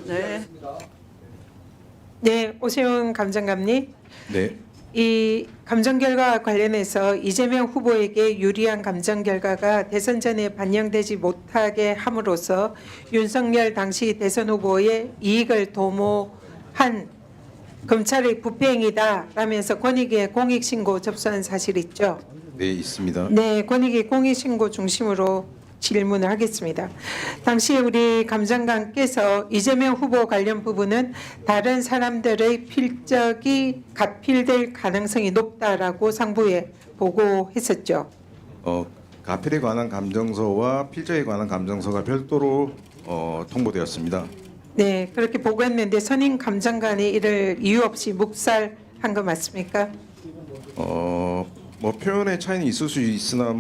네. 네, 오세훈 감정감님. 네. 이 감정 결과와 관련해서 이재명 후보에게 유리한 감정 결과가 대선 전에 반영되지 못하게 함으로써 윤석열 당시 대선 후보의 이익을 도모한 검찰의 부패행위다라면서 권익위에 공익신고 접수한 사실 있죠? 네, 있습니다. 네, 권익위 공익신고 중심으로 질문을 하겠습니다. 당시 우리 감정관께서 이재명 후보 관련 부분은 다른 사람들의 필적이 가필될 가능성이 높다라고 상부에 보고했었죠. 가필에 관한 감정서와 필적에 관한 감정서가 별도로 통보되었습니다. 네, 그렇게 보고했는데 선임 감정관이 이를 이유 없이 묵살한 거 맞습니까? 뭐 표현의 차이는 있을 수 있으나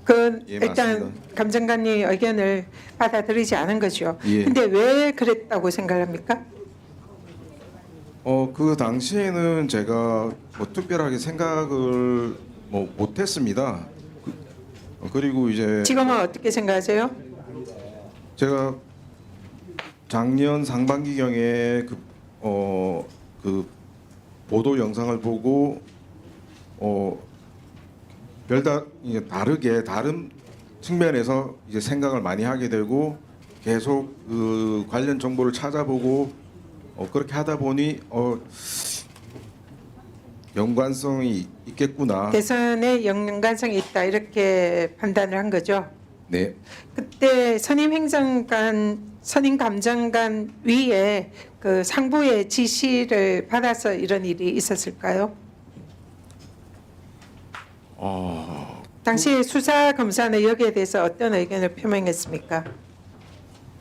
그 예, 일단 맞습니다. 감정관의 의견을 받아들이지 않은 거죠. 예. 근데 왜 그랬다고 생각합니까? 그 당시에는 제가 뭐 특별하게 생각을 뭐 못했습니다. 그리고 이제 지금은 어떻게 생각하세요? 제가 작년 상반기경에 그 보도 영상을 보고 이제 다르게 다른 측면에서 이제 생각을 많이 하게 되고 계속 그 관련 정보를 찾아보고 그렇게 하다 보니 연관성이 있겠구나. 대선에 연관성이 있다 이렇게 판단을 한 거죠. 네. 그때 선임 감정관 위에 그 상부의 지시를 받아서 이런 일이 있었을까요? 당시 수사 검사는 여기에 대해서 어떤 의견을 표명했습니까?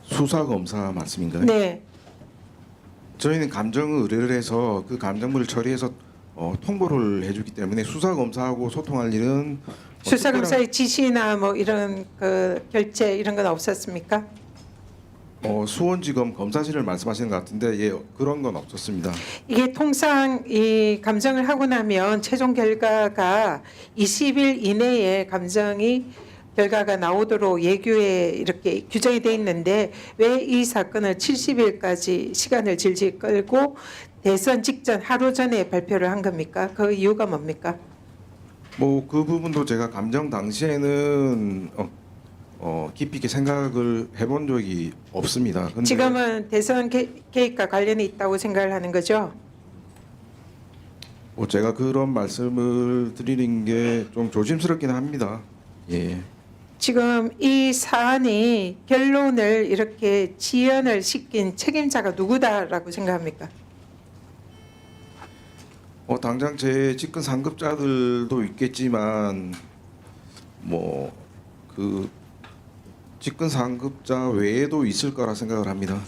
수사 검사 말씀인가요? 네, 저희는 감정 의뢰를 해서 그 감정물을 처리해서 통보를 해주기 때문에 수사 검사하고 소통할 일은 수사 검사의 지시나 뭐 이런 그 결재 이런 건 없었습니까? 수원지검 검사실을 말씀하시는 것 같은데 예 그런 건 없었습니다. 이게 통상 이 감정을 하고 나면 최종 결과가 20일 이내에 결과가 나오도록 예규에 이렇게 규정이 돼 있는데 왜 이 사건을 70일까지 시간을 질질 끌고 대선 직전 하루 전에 발표를 한 겁니까? 그 이유가 뭡니까? 뭐 그 부분도 제가 감정 당시에는 깊이 있게 생각을 해본 적이 없습니다. 근데 지금은 대선 개입과 관련이 있다고 생각을 하는 거죠? 뭐 제가 그런 말씀을 드리는 게 좀 조심스럽긴 합니다. 예. 지금 이 사안이 결론을 이렇게 지연을 시킨 책임자가 누구다라고 생각합니까? 당장 제 직근 상급자들도 있겠지만 뭐 그 직근 상급자 외에도 있을 거라 생각을 합니다.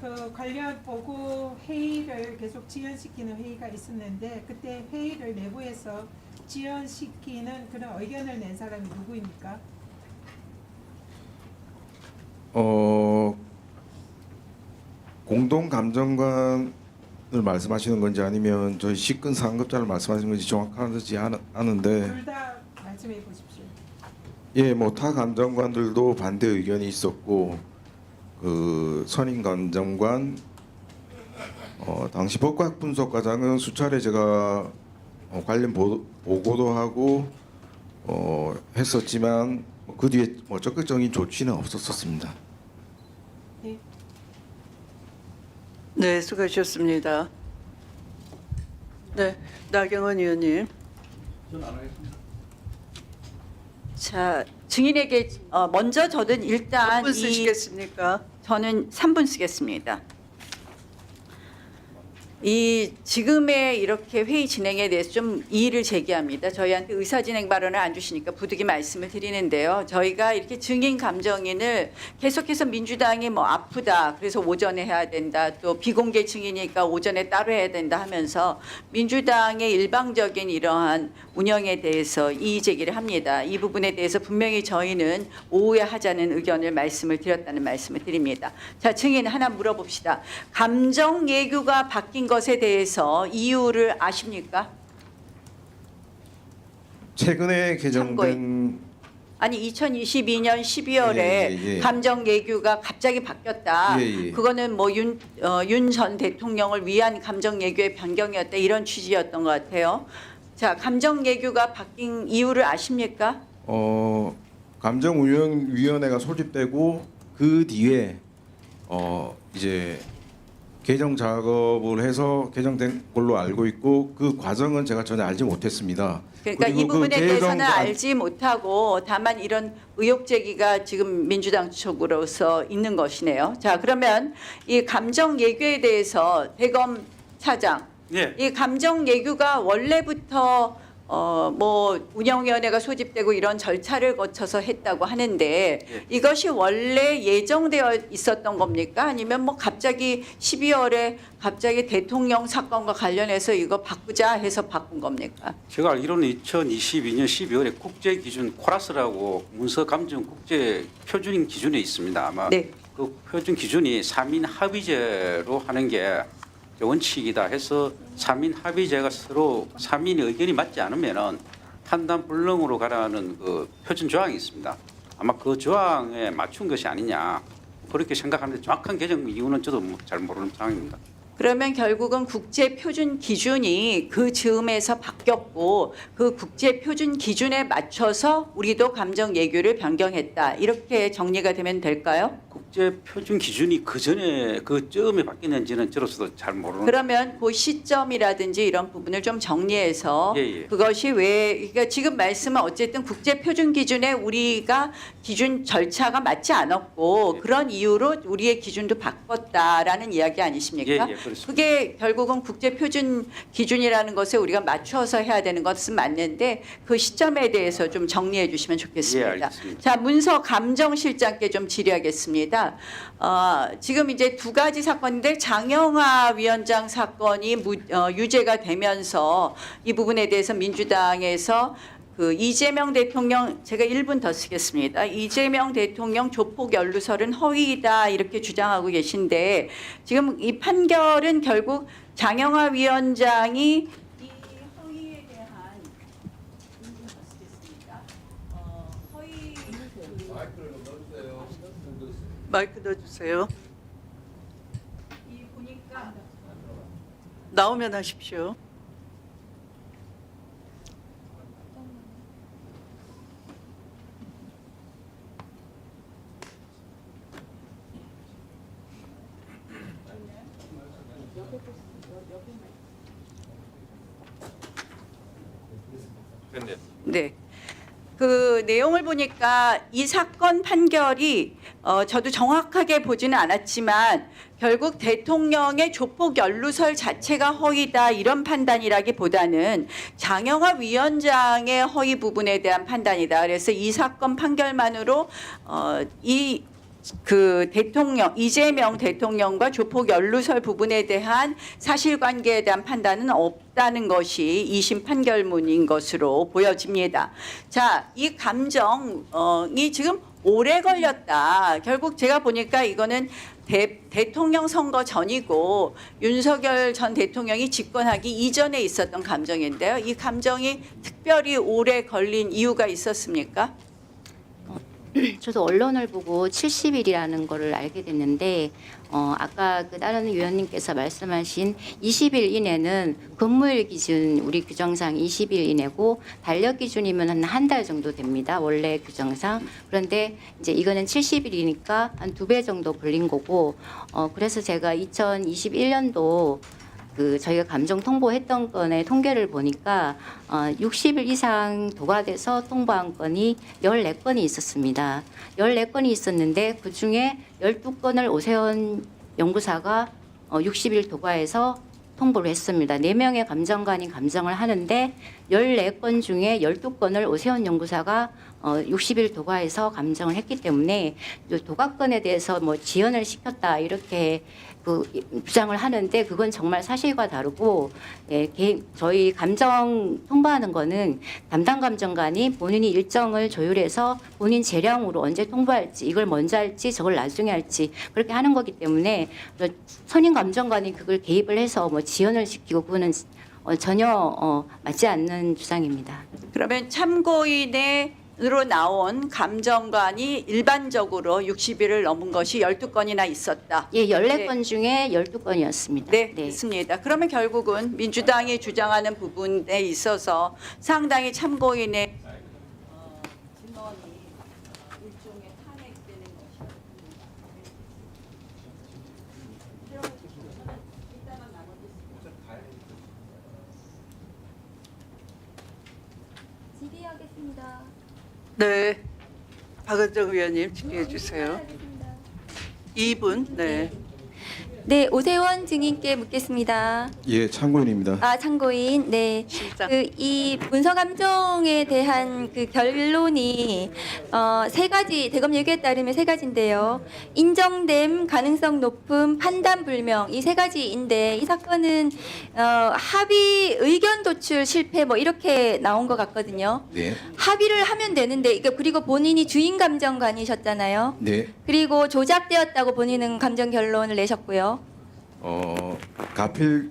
그 관련 보고 회의를 계속 지연시키는 회의가 있었는데 그때 회의를 내부에서 지연시키는 그런 의견을 낸 사람이 누구입니까? 공동 감정관을 말씀하시는 건지 아니면 저희 직근 상급자를 말씀하시는 건지 정확하지 않은데 둘 다 말씀해 보십시오. 예, 뭐 타 감정관들도 반대 의견이 있었고 그 선임 감정관 당시 법학 분석과장은 수차례 제가 관련 보고도 하고 했었지만 그 뒤에 뭐 적극적인 조치는 없었습니다. 네. 네, 수고하셨습니다. 네, 나경원 의원님. 자, 증인에게 먼저 저는 일단 몇 분 쓰시겠습니까? 저는 3분 쓰겠습니다. 이 지금의 이렇게 회의 진행에 대해서 좀 이의를 제기합니다. 저희한테 의사진행 발언을 안 주시니까 부득이 말씀을 드리는데요. 저희가 이렇게 증인 감정인을 계속해서 민주당이 뭐 아프다, 그래서 오전에 해야 된다, 또 비공개 증인이니까 오전에 따로 해야 된다 하면서 민주당의 일방적인 이러한 운영에 대해서 이의 제기를 합니다. 이 부분에 대해서 분명히 저희는 오후에 하자는 의견을 말씀을 드렸다는 말씀을 드립니다. 자, 증인 하나 물어봅시다. 감정 예규가 바뀐 것에 대해서 이유를 아십니까? 최근에 개정된 아니 2022년 12월에 예. 감정 예규가 갑자기 바뀌었다. 예. 그거는 뭐 윤 전 대통령을 위한 감정 예규의 변경이었다 이런 취지였던 것 같아요. 자, 감정 예규가 바뀐 이유를 아십니까? 감정운영위원회가 소집되고 그 뒤에 이제 개정 작업을 해서 개정된 걸로 알고 있고 그 과정은 제가 전혀 알지 못했습니다. 그러니까 그리고 이 부분에 그 대해서는 개정 알지 못하고 다만 이런 의혹 제기가 지금 민주당 쪽으로서 있는 것이네요. 자, 그러면 이 감정 예규에 대해서 대검 차장, 예. 이 감정 예규가 원래부터 뭐 운영위원회가 소집되고 이런 절차를 거쳐서 했다고 하는데 예. 이것이 원래 예정되어 있었던 겁니까? 아니면 뭐 갑자기 12월에 갑자기 대통령 사건과 관련해서 이거 바꾸자 해서 바꾼 겁니까? 제가 알기로는 2022년 12월에 국제 기준 코라스라고 문서 감정 국제 표준 기준에 있습니다. 아마 네. 그 표준 기준이 3인 합의제로 하는 게 원칙이다 해서 3인 합의제가 서로 3인의 의견이 맞지 않으면은 판단 불능으로 가라는 그 표준 조항이 있습니다. 아마 그 조항에 맞춘 것이 아니냐 그렇게 생각하는데 정확한 개정 이유는 저도 잘 모르는 상황입니다. 그러면 결국은 국제 표준 기준이 그 즈음에서 바뀌었고 그 국제 표준 기준에 맞춰서 우리도 감정 예규를 변경했다. 이렇게 정리가 되면 될까요? 국제 표준 기준이 그 전에 그 쯤에 바뀌는지는 저로서도 잘 모르는. 그러면 그 시점이라든지 이런 부분을 좀 정리해서 예. 그것이 왜 그러니까 지금 말씀은 어쨌든 국제 표준 기준에 우리가 기준 절차가 맞지 않았고 예. 그런 이유로 우리의 기준도 바꿨다라는 이야기 아니십니까? 예, 그렇습니다. 그게 결국은 국제 표준 기준이라는 것에 우리가 맞춰서 해야 되는 것은 맞는데 그 시점에 대해서 좀 정리해 주시면 좋겠습니다. 예, 알겠습니다. 자, 문서 감정실장께 좀 질의하겠습니다. 지금 이제 두 가지 사건인데 장영하 위원장 사건이 유죄가 되면서 이 부분에 대해서 민주당에서 그 이재명 대통령 제가 1분 더 쓰겠습니다. 이재명 대통령 조폭 연루설은 허위이다 이렇게 주장하고 계신데 지금 이 판결은 결국 장영하 위원장이 이 허위에 대한 1분 더 쓰겠습니다. 허위 마이크 넣어주세요. 이 보니까 나오면 하십시오. 네. 그 내용을 보니까 이 사건 판결이 저도 정확하게 보지는 않았지만 결국 대통령의 조폭 연루설 자체가 허위다 이런 판단이라기보다는 장영하 위원장의 허위 부분에 대한 판단이다. 그래서 이 사건 판결만으로 그 대통령 이재명 대통령과 조폭 연루설 부분에 대한 사실관계에 대한 판단은 없다는 것이 2심 판결문인 것으로 보여집니다. 자, 이 감정이 지금 오래 걸렸다. 결국 제가 보니까 이거는 대통령 선거 전이고 윤석열 전 대통령이 집권하기 이전에 있었던 감정인데요. 이 감정이 특별히 오래 걸린 이유가 있었습니까? 저도 언론을 보고 70일이라는 거를 알게 됐는데 아까 그 다른 위원님께서 말씀하신 20일 이내는 근무일 기준 우리 규정상 20일 이내고 달력 기준이면 한 달 정도 됩니다. 원래 규정상. 그런데 이제 이거는 70일이니까 한 2배 정도 걸린 거고 그래서 제가 2021년도 그 저희가 감정 통보했던 건의 통계를 보니까 60일 이상 도과돼서 통보한 건이 14건이 있었습니다. 14건이 있었는데 그중에 12건을 오세훈 연구사가 60일 도과해서 통보를 했습니다. 4명의 감정관이 감정을 하는데 14건 중에 12건을 오세훈 연구사가 60일 도과해서 감정을 했기 때문에 도과건에 대해서 뭐 지연을 시켰다 이렇게 그 주장을 하는데 그건 정말 사실과 다르고 저희 감정 통보하는 거는 담당 감정관이 본인이 일정을 조율해서 본인 재량으로 언제 통보할지 이걸 먼저 할지 저걸 나중에 할지 그렇게 하는 거기 때문에 선임 감정관이 그걸 개입을 해서 뭐 지연을 시키고 그거는 전혀 맞지 않는 주장입니다. 그러면 참고인의 으로 나온 감정관이 일반적으로 60일을 넘은 것이 12건이나 있었다. 예, 14건 중에 12건이었습니다. 네, 있습니다. 그러면 결국은 민주당이 주장하는 부분에 있어서 상당히 참고인의 증언이 일종의 탄핵되는 것이었습니다. 질의하겠습니다. 네. 박은정 의원님 질의해 주세요. 2분. 네. 네, 오세원 증인께 묻겠습니다. 예, 참고인입니다. 아, 참고인. 네. 실장. 이 문서 감정에 대한 그 결론이 세 가지, 대검 얘기에 따르면 세 가지인데요. 인정됨, 가능성 높음, 판단 불명 이 세 가지인데 이 사건은 합의 의견 도출 실패 뭐 이렇게 나온 것 같거든요. 네. 합의를 하면 되는데 그리고 본인이 주인 감정관이셨잖아요. 네. 그리고 조작되었다고 본인은 감정 결론을 내셨고요. 가필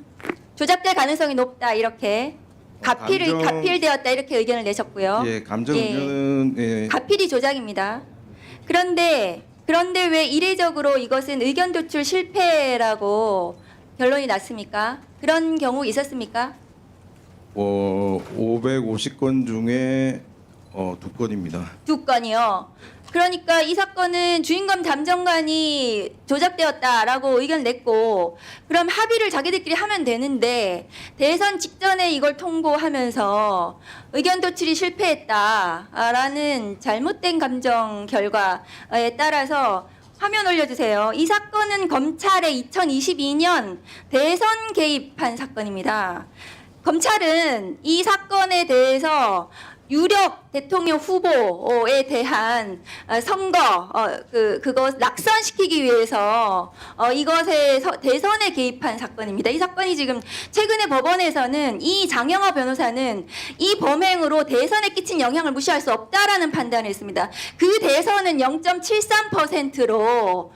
조작될 가능성이 높다 이렇게 가필되었다 이렇게 의견을 내셨고요. 예, 감정 예. 의견은 예, 가필이 조작입니다. 그런데 왜 이례적으로 이것은 의견 도출 실패라고 결론이 났습니까? 그런 경우 있었습니까? 550건 중에 2건입니다. 2건이요. 그러니까 이 사건은 주인검 담정관이 조작되었다라고 의견을 냈고 그럼 합의를 자기들끼리 하면 되는데 대선 직전에 이걸 통보하면서 의견 도출이 실패했다라는 잘못된 감정 결과에 따라서 화면 올려주세요. 이 사건은 검찰의 2022년 대선 개입한 사건입니다. 검찰은 이 사건에 대해서 유력 대통령 후보에 대한 선거 그것 낙선시키기 위해서 이것에 대선에 개입한 사건입니다. 이 사건이 지금 최근에 법원에서는 이 장영하 변호사는 이 범행으로 대선에 끼친 영향을 무시할 수 없다라는 판단을 했습니다. 그 대선은 0.73%로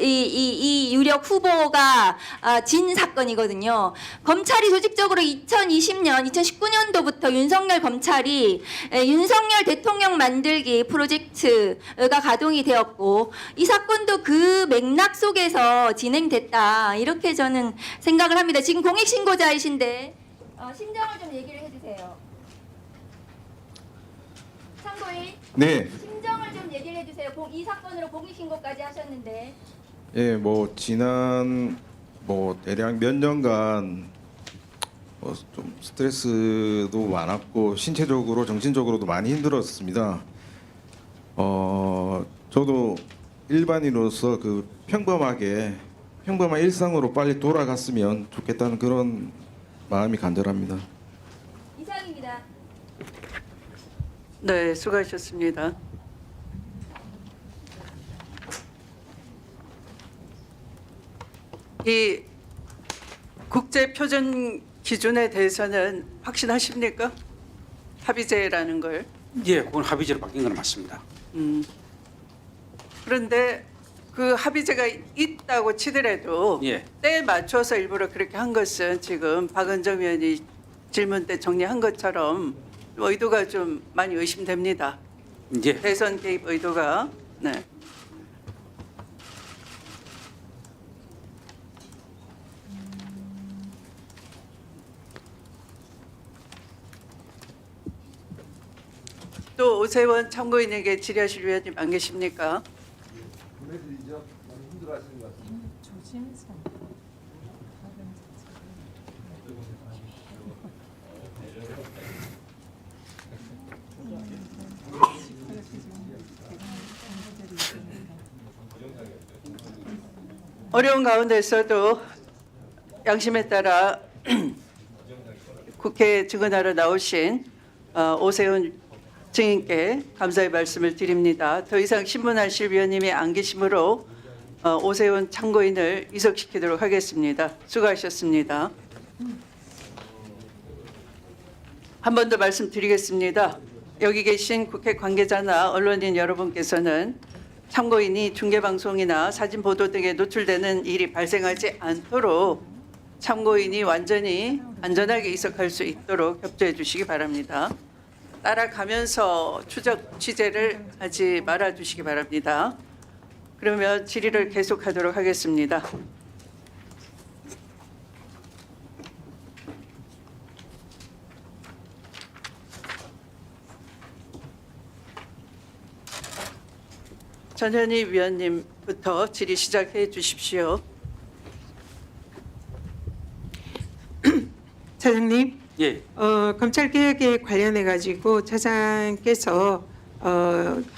이 유력 후보가 진 사건이거든요. 검찰이 조직적으로 2019년도부터 윤석열 검찰이 윤석열 대통령 만들기 프로젝트가 가동이 되었고 이 사건도 그 맥락 속에서 진행됐다 이렇게 저는 생각을 합니다. 지금 공익신고자이신데 심정을 좀 얘기를 해주세요. 참고인 네. 심정을 좀 얘기를 해주세요. 이 사건으로 공익신고까지 하셨는데. 예, 지난 대략 몇 년간 좀 스트레스도 많았고 신체적으로 정신적으로도 많이 힘들었습니다. 저도 일반인으로서 평범한 일상으로 빨리 돌아갔으면 좋겠다는 그런 마음이 간절합니다. 이상입니다. 네, 수고하셨습니다. 이 국제 표준 기준에 대해서는 확신하십니까? 합의제라는 걸. 예, 그건 합의제로 바뀐 건 맞습니다. 그런데 그 합의제가 있다고 치더라도 예. 때에 맞춰서 일부러 그렇게 한 것은 지금 박은정 의원이 질문 때 정리한 것처럼 의도가 좀 많이 의심됩니다. 예. 대선 개입 의도가. 네. 또 오세원 참고인에게 질의하실 위원님 안 계십니까? 어려운 가운데서도 양심에 따라 국회에 증언하러 나오신 오세훈 증인께 감사의 말씀을 드립니다. 더 이상 신문하실 위원님이 안 계시므로 오세훈 참고인을 이석시키도록 하겠습니다. 수고하셨습니다. 한 번 더 말씀드리겠습니다. 여기 계신 국회 관계자나 언론인 여러분께서는 참고인이 중계방송이나 사진 보도 등에 노출되는 일이 발생하지 않도록 참고인이 완전히 안전하게 이석할 수 있도록 협조해 주시기 바랍니다. 따라가면서 추적 취재를 하지 말아 주시기 바랍니다. 그러면 질의를 계속하도록 하겠습니다. 전현희 위원님부터 질의 시작해 주십시오. 차장님, 예, 검찰 개혁에 관련해 가지고 차장께서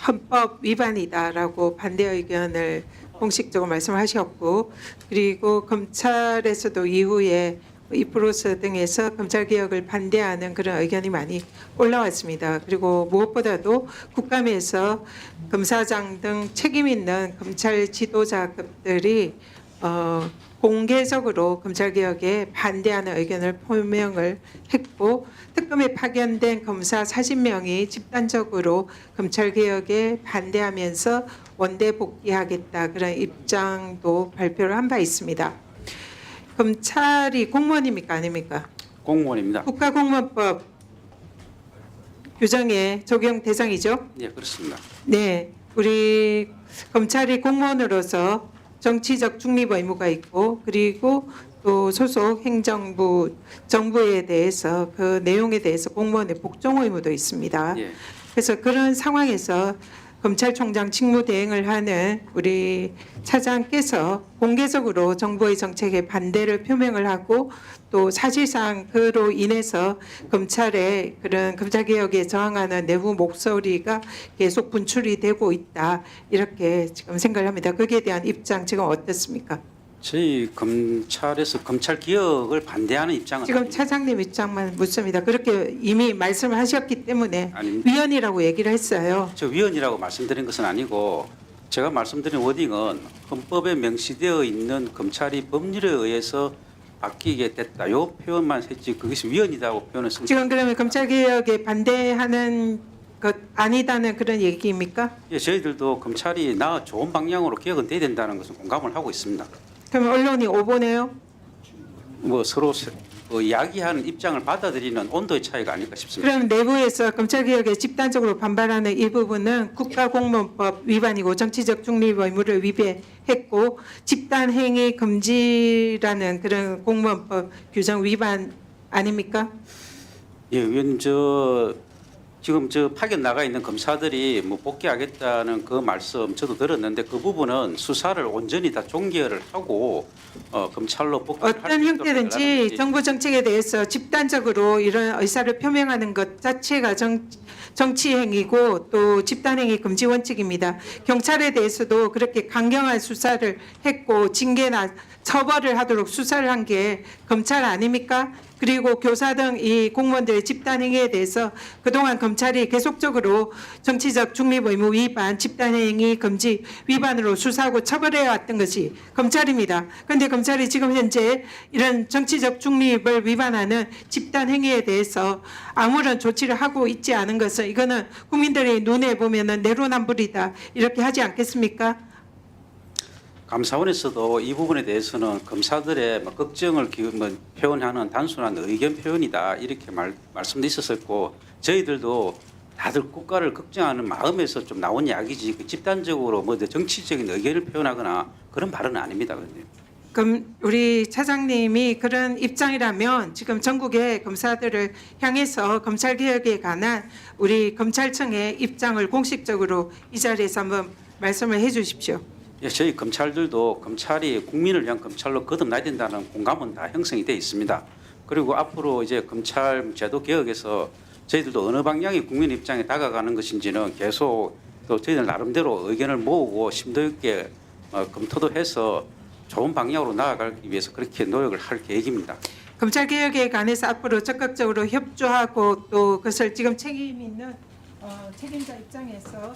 헌법 위반이다라고 반대 의견을 공식적으로 말씀하셨고, 그리고 검찰에서도 이후에 이프로스 등에서 검찰 개혁을 반대하는 그런 의견이 많이 올라왔습니다. 그리고 무엇보다도 국감에서 검사장 등 책임 있는 검찰 지도자급들이 공개적으로 검찰 개혁에 반대하는 의견을 표명을 했고, 특검에 파견된 검사 40명이 집단적으로 검찰 개혁에 반대하면서 원대 복귀하겠다 그런 입장도 발표를 한 바 있습니다. 검찰이 공무원입니까 아닙니까? 공무원입니다. 국가공무원법 규정의 적용 대상이죠. 예, 그렇습니다. 네, 우리 검찰이 공무원으로서 정치적 중립 의무가 있고, 그리고 또 소속 행정부 정부에 대해서 그 내용에 대해서 공무원의 복종 의무도 있습니다. 예, 그래서 그런 상황에서 검찰총장 직무 대행을 하는 우리 차장께서 공개적으로 정부의 정책에 반대를 표명을 하고, 또 사실상 그로 인해서 검찰의 그런 검찰개혁에 저항하는 내부 목소리가 계속 분출이 되고 있다, 이렇게 지금 생각을 합니다. 거기에 대한 입장 지금 어떻습니까? 저희 검찰에서 검찰 개혁을 반대하는 입장은 지금 아닙니다. 차장님 입장만 묻습니다. 그렇게 이미 말씀을 하셨기 때문에 아닙니다. 위헌이라고 얘기를 했어요. 저 위헌이라고 말씀드린 것은 아니고, 제가 말씀드린 워딩은 헌법에 명시되어 있는 검찰이 법률에 의해서 바뀌게 됐다, 요 표현만 했지 그것이 위헌이라고 표현했습니다. 지금 그러면 검찰개혁에 반대하는 것 아니다는 그런 얘기입니까? 예, 저희들도 검찰이 좋은 방향으로 개혁은 돼야 된다는 것은 공감을 하고 있습니다. 그럼 언론이 오보네요? 뭐 서로 이야기하는 입장을 받아들이는 온도의 차이가 아닐까 싶습니다. 그럼 내부에서 검찰개혁에 집단적으로 반발하는 이 부분은 국가공무원법 위반이고 정치적 중립 의무를 위배했고 집단행위 금지라는 그런 공무원법 규정 위반 아닙니까? 예, 의원님, 지금 파견 나가 있는 검사들이 뭐 복귀하겠다는 그 말씀 저도 들었는데, 그 부분은 수사를 온전히 다 종결을 하고 검찰로 복귀할 수 어떤 있도록 형태든지 하라는 정부 정책에 대해서 집단적으로 이런 의사를 표명하는 것 자체가 정치 행위고 또 집단행위 금지 원칙입니다. 경찰에 대해서도 그렇게 강경한 수사를 했고 징계나 처벌을 하도록 수사를 한 게 검찰 아닙니까? 그리고 교사 등 이 공무원들의 집단행위에 대해서 그동안 검찰이 계속적으로 정치적 중립 의무 위반, 집단행위 금지 위반으로 수사하고 처벌해 왔던 것이 검찰입니다. 그런데 검찰이 지금 현재 이런 정치적 중립을 위반하는 집단행위에 대해서 아무런 조치를 하고 있지 않은 것은, 이거는 국민들의 눈에 보면은 내로남불이다, 이렇게 하지 않겠습니까? 감사원에서도 이 부분에 대해서는 검사들의 걱정을 표현하는 단순한 의견 표현이다, 이렇게 말씀도 있었었고, 저희들도 다들 국가를 걱정하는 마음에서 좀 나온 이야기지, 집단적으로 정치적인 의견을 표현하거나 그런 발언은 아닙니다. 그런데. 그럼 우리 차장님이 그런 입장이라면 지금 전국의 검사들을 향해서 검찰개혁에 관한 우리 검찰청의 입장을 공식적으로 이 자리에서 한번 말씀을 해 주십시오. 예, 저희 검찰들도 검찰이 국민을 위한 검찰로 거듭나야 된다는 공감은 다 형성이 돼 있습니다. 그리고 앞으로 이제 검찰 제도 개혁에서 저희들도 어느 방향이 국민 입장에 다가가는 것인지는 계속 또 저희들 나름대로 의견을 모으고 심도 있게 검토도 해서 좋은 방향으로 나아가기 위해서 그렇게 노력을 할 계획입니다. 검찰개혁에 관해서 앞으로 적극적으로 협조하고 또 그것을 지금 책임 있는 책임자 입장에서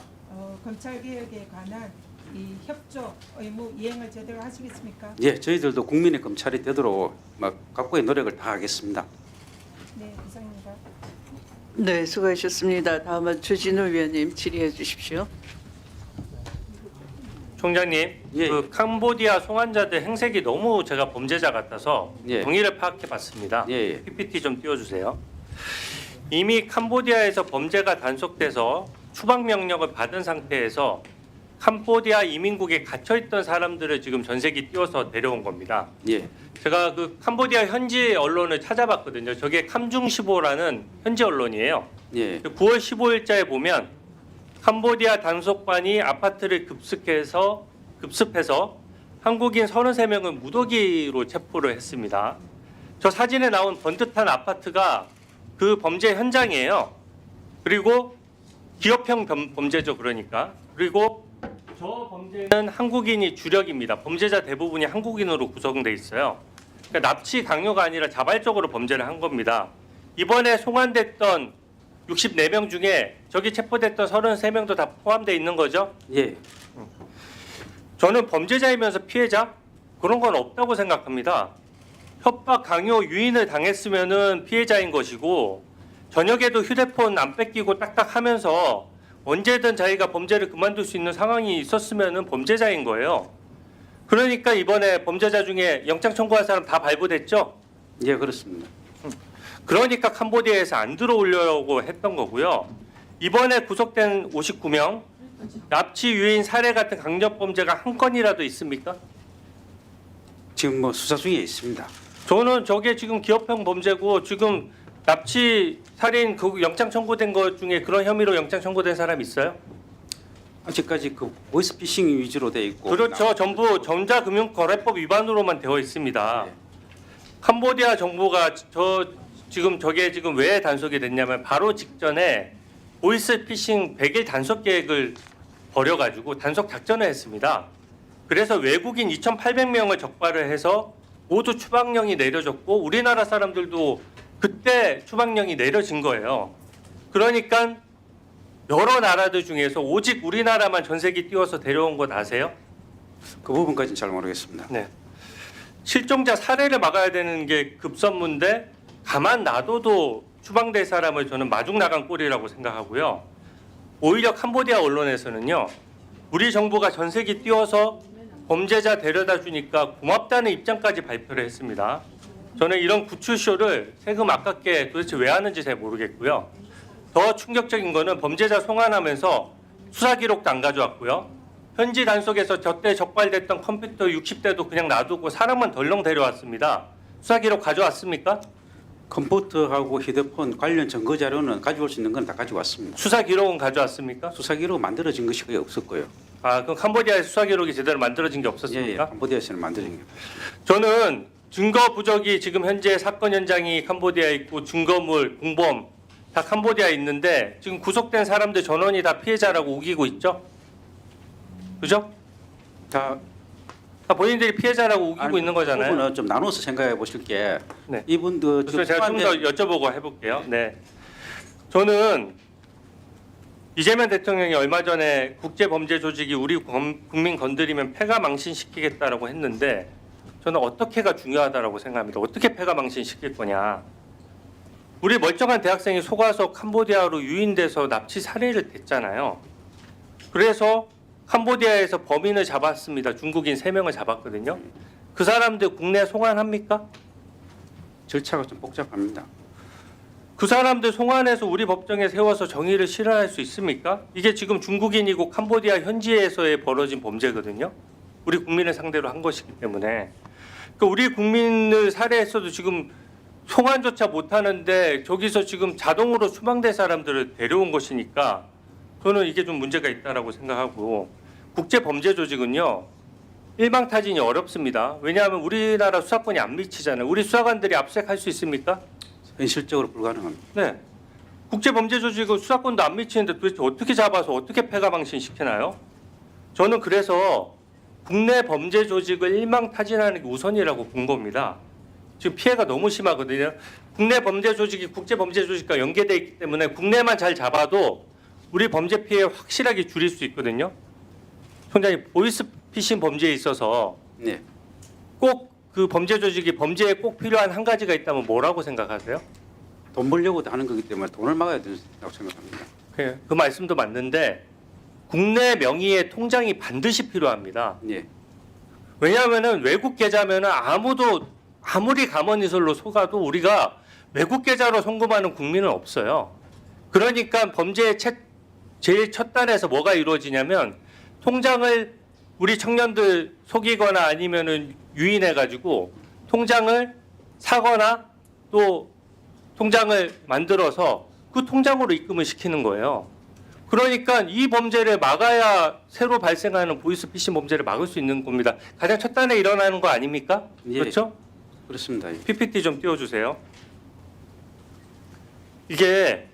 검찰개혁에 관한 이 협조 의무 이행을 제대로 하시겠습니까? 예, 저희들도 국민의 검찰이 되도록 각고의 노력을 다하겠습니다. 네, 이상입니다. 네, 수고하셨습니다. 다음은 주진우 위원님 질의해 주십시오. 총장님, 예. 그 캄보디아 송환자들 행색이 너무 제가 범죄자 같아서 예. 동의를 파악해봤습니다. 예, 예. PPT 좀 띄워주세요. 이미 캄보디아에서 범죄가 단속돼서 추방 명령을 받은 상태에서 캄보디아 이민국에 갇혀 있던 사람들을 지금 전세기 띄워서 데려온 겁니다. 예. 제가 그 캄보디아 현지 언론을 찾아봤거든요. 저게 캄중시보라는 현지 언론이에요. 예. 9월 15일자에 보면 캄보디아 단속반이 아파트를 급습해서 한국인 33명을 무더기로 체포를 했습니다. 저 사진에 나온 번듯한 아파트가 그 범죄 현장이에요. 그리고 기업형 범죄죠, 그러니까. 그리고 저 범죄는 한국인이 주력입니다. 범죄자 대부분이 한국인으로 구성돼 있어요. 그러니까 납치 강요가 아니라 자발적으로 범죄를 한 겁니다. 이번에 송환됐던 64명 중에 저기 체포됐던 33명도 다 포함되어 있는 거죠? 예. 저는 범죄자이면서 피해자? 그런 건 없다고 생각합니다. 협박, 강요, 유인을 당했으면은 피해자인 것이고 저녁에도 휴대폰 안 뺏기고 딱딱하면서 언제든 자기가 범죄를 그만둘 수 있는 상황이 있었으면은 범죄자인 거예요. 그러니까 이번에 범죄자 중에 영장 청구한 사람 다 발부됐죠? 예, 그렇습니다. 그러니까 캄보디아에서 안 들어오려고 했던 거고요. 이번에 구속된 59명 납치, 유인, 살해 같은 강력범죄가 한 건이라도 있습니까? 지금 뭐 수사 중에 있습니다. 저는 저게 지금 기업형 범죄고 지금 납치, 살인 그 영장 청구된 것 중에 그런 혐의로 영장 청구된 사람 있어요? 아직까지 그 보이스피싱 위주로 돼 있고. 그렇죠. 전부 전자금융거래법 위반으로만 되어 있습니다. 네. 캄보디아 정부가 저게 지금 왜 단속이 됐냐면 바로 직전에 보이스피싱 100일 단속 계획을 벌여가지고 단속 작전을 했습니다. 그래서 외국인 2,800명을 적발을 해서 모두 추방령이 내려졌고 우리나라 사람들도 그때 추방령이 내려진 거예요. 그러니까 여러 나라들 중에서 오직 우리나라만 전세기 띄워서 데려온 것 아세요? 그 부분까지는 잘 모르겠습니다. 네. 실종자 살해를 막아야 되는 게 급선무인데 가만 놔둬도 추방될 사람을 저는 마중 나간 꼴이라고 생각하고요. 오히려 캄보디아 언론에서는요. 우리 정부가 전세기 띄워서 범죄자 데려다 주니까 고맙다는 입장까지 발표를 했습니다. 저는 이런 구출쇼를 세금 아깝게 도대체 왜 하는지 잘 모르겠고요. 더 충격적인 거는 범죄자 송환하면서 수사 기록도 안 가져왔고요. 현지 단속에서 저때 적발됐던 컴퓨터 60대도 그냥 놔두고 사람만 덜렁 데려왔습니다. 수사 기록 가져왔습니까? 컴퓨터하고 휴대폰 관련 증거 자료는 가져올 수 있는 건 다 가지고 왔습니다. 수사 기록은 가져왔습니까? 수사 기록 만들어진 것이 거의 없었고요. 아, 그럼 캄보디아에 수사 기록이 제대로 만들어진 게 예, 예. 없었습니까? 캄보디아에서는 만들어진 게 저는 증거 부족이 지금 현재 사건 현장이 캄보디아에 있고 증거물, 공범 다 캄보디아에 있는데 지금 구속된 사람들 전원이 다 피해자라고 우기고 있죠? 그죠? 다 본인들이 피해자라고 우기고 아니, 있는 그 거잖아요. 부분은 좀 나눠서 생각해 보실 게 네. 이분도 그래서 제가 좀 더 여쭤보고 해볼게요. 네, 저는 이재명 대통령이 얼마 전에 국제범죄조직이 우리 국민 건드리면 패가 망신시키겠다라고 했는데 저는 어떻게가 중요하다라고 생각합니다. 어떻게 패가 망신시킬 거냐. 우리 멀쩡한 대학생이 속아서 캄보디아로 유인돼서 납치 살해를 됐잖아요. 그래서 캄보디아에서 범인을 잡았습니다. 중국인 3명을 잡았거든요. 그 사람들 국내 송환합니까? 절차가 좀 복잡합니다. 그 사람들 송환해서 우리 법정에 세워서 정의를 실현할 수 있습니까? 이게 지금 중국인이고 캄보디아 현지에서의 벌어진 범죄거든요. 우리 국민을 상대로 한 것이기 때문에. 그러니까 우리 국민을 살해했어도 지금 송환조차 못하는데 저기서 지금 자동으로 추방될 사람들을 데려온 것이니까 저는 이게 좀 문제가 있다라고 생각하고 국제범죄조직은요. 일망타진이 어렵습니다. 왜냐하면 우리나라 수사권이 안 미치잖아요. 우리 수사관들이 압수할 수 있습니까? 현실적으로 불가능합니다. 네. 국제범죄조직은 수사권도 안 미치는데 도대체 어떻게 잡아서 어떻게 패가망신시키나요? 저는 그래서 국내 범죄조직을 일망타진하는 게 우선이라고 본 겁니다. 지금 피해가 너무 심하거든요. 국내 범죄조직이 국제범죄조직과 연계되어 있기 때문에 국내만 잘 잡아도 우리 범죄 피해 확실하게 줄일 수 있거든요. 총장님, 보이스피싱 범죄에 있어서 네. 꼭 그 범죄조직이 범죄에 꼭 필요한 한 가지가 있다면 뭐라고 생각하세요? 돈 벌려고 하는 거기 때문에 돈을 막아야 된다고 생각합니다. 그 말씀도 맞는데 국내 명의의 통장이 반드시 필요합니다. 예. 왜냐하면은 외국 계좌면은 아무리 감언이설로 속아도 우리가 외국 계좌로 송금하는 국민은 없어요. 그러니까 범죄의 제일 첫 단에서 뭐가 이루어지냐면 통장을 우리 청년들 속이거나 아니면은 유인해 가지고 통장을 사거나 또 통장을 만들어서 그 통장으로 입금을 시키는 거예요. 그러니까 이 범죄를 막아야 새로 발생하는 보이스피싱 범죄를 막을 수 있는 겁니다. 가장 첫 단에 일어나는 거 아닙니까? 예. 그렇죠? 그렇습니다. 예. PPT 좀 띄워주세요. 이게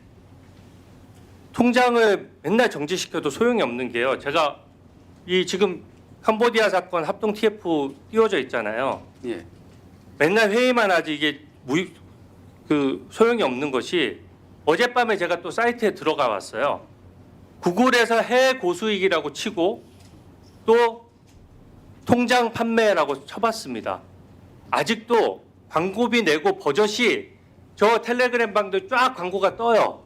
통장을 맨날 정지시켜도 소용이 없는 게요. 제가 이 지금 캄보디아 사건 합동 TF 띄워져 있잖아요. 예. 맨날 회의만 하지 이게 소용이 없는 것이 어젯밤에 제가 또 사이트에 들어가 봤어요. 구글에서 해외 고수익이라고 치고 또 통장 판매라고 쳐봤습니다. 아직도 광고비 내고 버젓이 저 텔레그램 방들 쫙 광고가 떠요.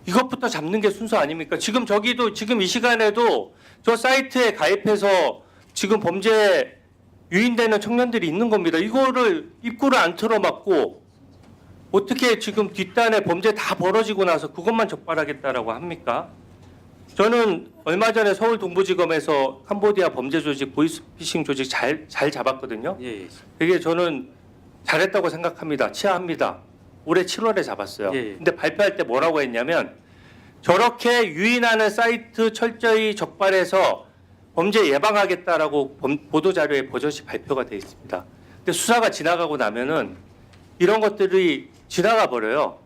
이것부터 잡는 게 순서 아닙니까? 지금 저기도 지금 이 시간에도 저 사이트에 가입해서 지금 범죄에 유인되는 청년들이 있는 겁니다. 이거를 입구를 안 틀어막고 어떻게 지금 뒷단에 범죄 다 벌어지고 나서 그것만 적발하겠다라고 합니까? 저는 얼마 전에 서울 동부지검에서 캄보디아 범죄 조직 보이스피싱 조직 잘 잡았거든요. 예. 되게 저는 잘했다고 생각합니다. 치하합니다. 올해 7월에 잡았어요. 예. 근데 발표할 때 뭐라고 했냐면 저렇게 유인하는 사이트 철저히 적발해서 범죄 예방하겠다라고 보도자료에 버젓이 발표가 돼 있습니다. 근데 수사가 지나가고 나면은 이런 것들이 지나가 버려요.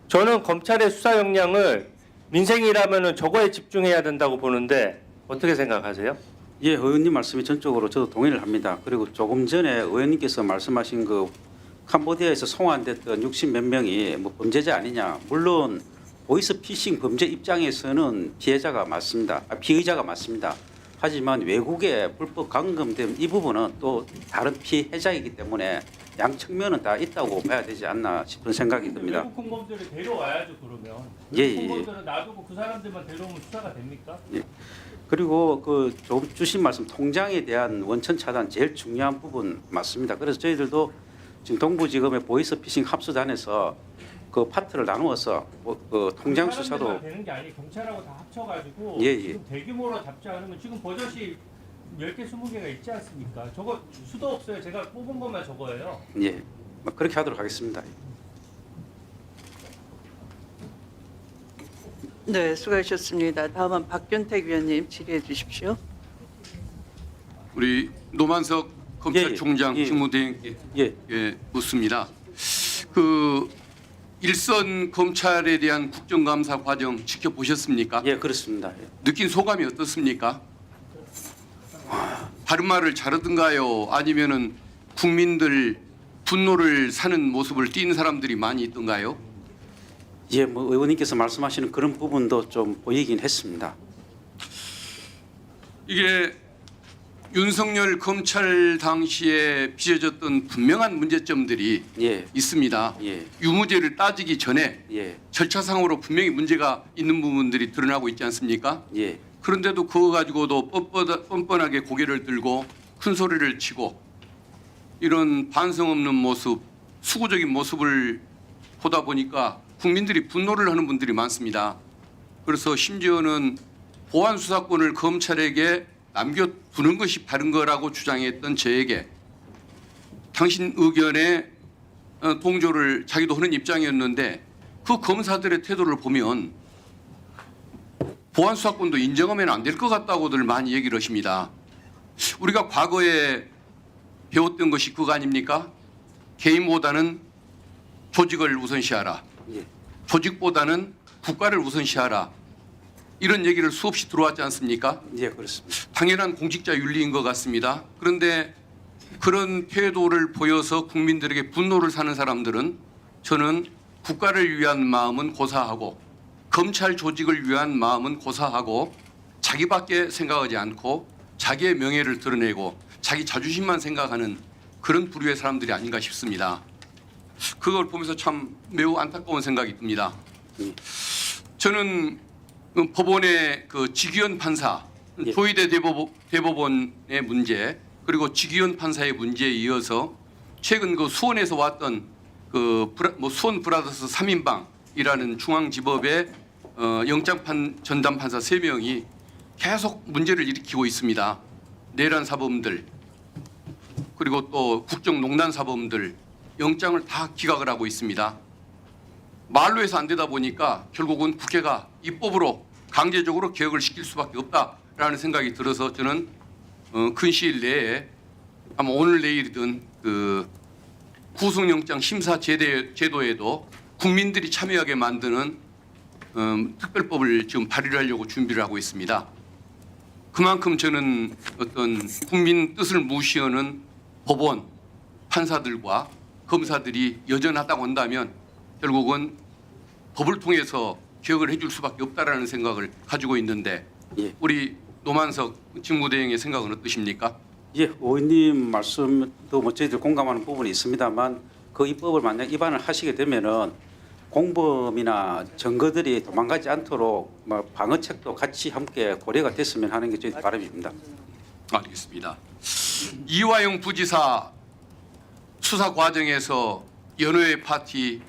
저는 검찰의 수사 역량을 민생이라면은 저거에 집중해야 된다고 보는데 어떻게 생각하세요? 예, 의원님 말씀이 전적으로 저도 동의를 합니다. 그리고 조금 전에 의원님께서 말씀하신 그 캄보디아에서 송환됐던 60몇 명이 뭐 범죄자 아니냐. 물론 보이스피싱 범죄 입장에서는 피해자가 맞습니다. 피의자가 맞습니다. 하지만 외국에 불법 감금된 이 부분은 또 다른 피해자이기 때문에 양 측면은 다 있다고 봐야 되지 않나 싶은 생각이 듭니다. 외국 공범들을 데려와야죠 그러면. 예, 외국 예. 공범들은 놔두고 그 사람들만 데려오면 수사가 됩니까? 그리고 그 조금 주신 말씀 통장에 대한 원천 차단 제일 중요한 부분 맞습니다. 그래서 저희들도 지금 동부지검의 보이스피싱 합수단에서 그 파트를 나누어서 그 통장 수사도 사람들만 되는 게 아니 경찰하고 다 합쳐가지고 예, 예. 지금 대규모로 잡지 않으면 지금 버젓이 10개 20개가 있지 않습니까? 저거 수도 없어요. 제가 뽑은 것만 저거예요. 예, 뭐 그렇게 하도록 하겠습니다. 네, 수고하셨습니다. 다음은 박균택 위원님 질의해 주십시오. 우리 노만석 검찰총장 예, 예. 직무대행께 예, 묻습니다. 그 일선 검찰에 대한 국정감사 과정 지켜보셨습니까? 예, 그렇습니다. 예. 느낀 소감이 어떻습니까? 다른 말을 잘하던가요? 아니면은 국민들 분노를 사는 모습을 띈 사람들이 많이 있던가요? 예, 뭐 의원님께서 말씀하시는 그런 부분도 좀 보이긴 했습니다. 이게 윤석열 검찰 당시에 빚어졌던 분명한 문제점들이 예, 있습니다. 예, 유무죄를 따지기 전에 예, 절차상으로 분명히 문제가 있는 부분들이 드러나고 있지 않습니까? 예, 그런데도 그거 가지고도 뻔뻔하게 고개를 들고 큰 소리를 치고 이런 반성 없는 모습, 수구적인 모습을 보다 보니까 국민들이 분노를 하는 분들이 많습니다. 그래서 심지어는 보안 수사권을 검찰에게 남겨두는 것이 바른 거라고 주장했던 저에게 당신 의견에 동조를 자기도 하는 입장이었는데 그 검사들의 태도를 보면 보안 수사권도 인정하면 안 될 것 같다고들 많이 얘기를 하십니다. 우리가 과거에 배웠던 것이 그거 아닙니까? 개인보다는 조직을 우선시하라. 예, 조직보다는 국가를 우선시하라. 이런 얘기를 수없이 들어왔지 않습니까? 예, 그렇습니다. 당연한 공직자 윤리인 것 같습니다. 그런데 그런 태도를 보여서 국민들에게 분노를 사는 사람들은 저는 국가를 위한 마음은 고사하고 검찰 조직을 위한 마음은 고사하고 자기밖에 생각하지 않고 자기의 명예를 드러내고 자기 자존심만 생각하는 그런 부류의 사람들이 아닌가 싶습니다. 그걸 보면서 참 매우 안타까운 생각이 듭니다. 저는 법원의 그 직위원 판사, 예. 조희대 대법원의 문제 그리고 직위원 판사의 문제에 이어서 최근 그 수원에서 왔던 수원 브라더스 3인방이라는 중앙지법의 영장판 전담 판사 3명이 계속 문제를 일으키고 있습니다. 내란 사범들 그리고 또 국정농단 사범들 영장을 다 기각을 하고 있습니다. 말로 해서 안 되다 보니까 결국은 국회가 입법으로 강제적으로 개혁을 시킬 수밖에 없다라는 생각이 들어서 저는 근 시일 내에 아마 오늘 내일이든 그 구속영장 심사 제도에도 국민들이 참여하게 만드는 특별법을 지금 발의를 하려고 준비를 하고 있습니다. 그만큼 저는 어떤 국민 뜻을 무시하는 법원, 판사들과 검사들이 여전하다고 한다면 결국은 법을 통해서 개혁을 해줄 수밖에 없다라는 생각을 가지고 있는데 예. 우리 노만석 직무대행의 생각은 어떠십니까? 예, 의원님 말씀도 뭐 저희들 공감하는 부분이 있습니다만 그 입법을 만약 위반을 하시게 되면은 공범이나 증거들이 도망가지 않도록 뭐 방어책도 같이 함께 고려가 됐으면 하는 게 저희 바람입니다. 알겠습니다. 이화영 부지사 수사 과정에서 연호회 파티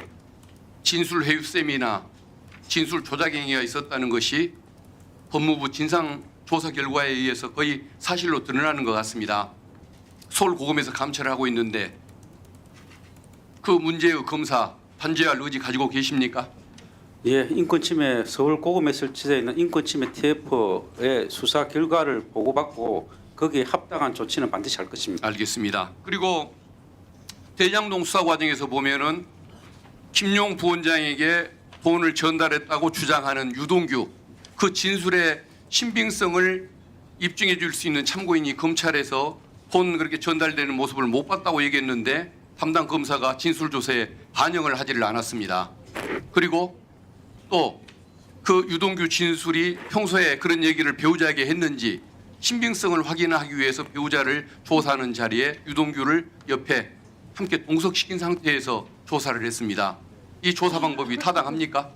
진술 회유 세미나 진술 조작 행위가 있었다는 것이 법무부 진상 조사 결과에 의해서 거의 사실로 드러나는 것 같습니다. 서울고검에서 감찰을 하고 있는데 그 문제의 검사 단죄할 의지 가지고 계십니까? 예, 인권침해 서울고검에 설치되어 있는 인권침해 TF의 수사 결과를 보고받고 거기에 합당한 조치는 반드시 할 것입니다. 알겠습니다. 그리고 대장동 수사 과정에서 보면은 김용 부원장에게 돈을 전달했다고 주장하는 유동규 그 진술의 신빙성을 입증해 줄 수 있는 참고인이 검찰에서 돈 그렇게 전달되는 모습을 못 봤다고 얘기했는데 담당 검사가 진술 조사에 반영을 하지를 않았습니다. 그리고 또 그 유동규 진술이 평소에 그런 얘기를 배우자에게 했는지 신빙성을 확인하기 위해서 배우자를 조사하는 자리에 유동규를 옆에 함께 동석시킨 상태에서 조사를 했습니다. 이 조사 방법이 타당합니까?